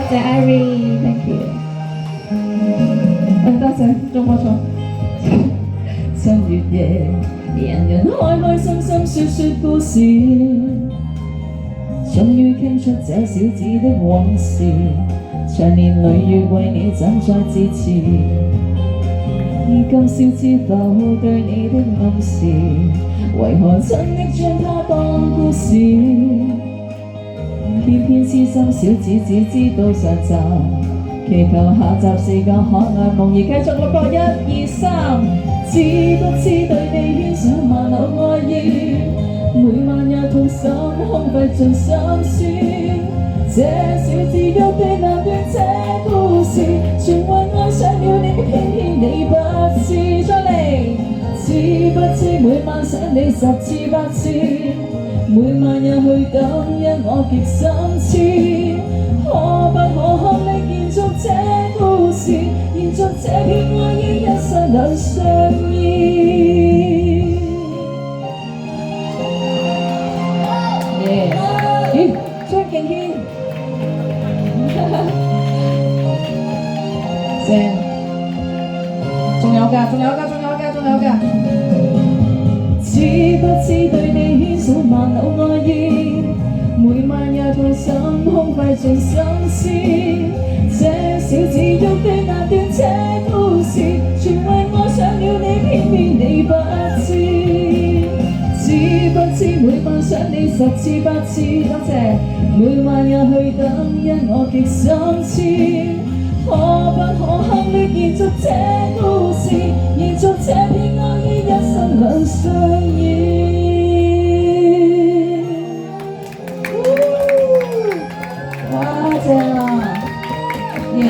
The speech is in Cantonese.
謝 Ivy，thank you。多謝，仲冇錯。新月夜，人人開開心心説説故事，終於傾出這小子的往事，長年累月為你怎再支持。今宵知否對你的暗示，為何親的將它當故事？偏偏痴心小子只知道上集，祈求下集4個可愛夢兒繼續錄個1、2、3，知不知對你牽上萬縷愛意，每晚也痛心空費盡心思，這小子約定難斷這故事，全為愛上了你，偏偏你不知。再嚟，知不知每晚想你10次100次，每晚也去等，因我極心痴。可不可合力延續這故事，延續這片愛意，一生兩相依。咦，張敬軒，正，仲有㗎。知不知對你牽上萬縷愛意，每晚也痛心空費盡心思，這小子欲斷難斷這故事，全為愛上了你，偏偏你不知。知不知每晚想你10次100次，多謝，每晚也去等，因我極心痴。可不可合力延續這故事，延續這片愛意，一生兩相依。哇，正啊！耶！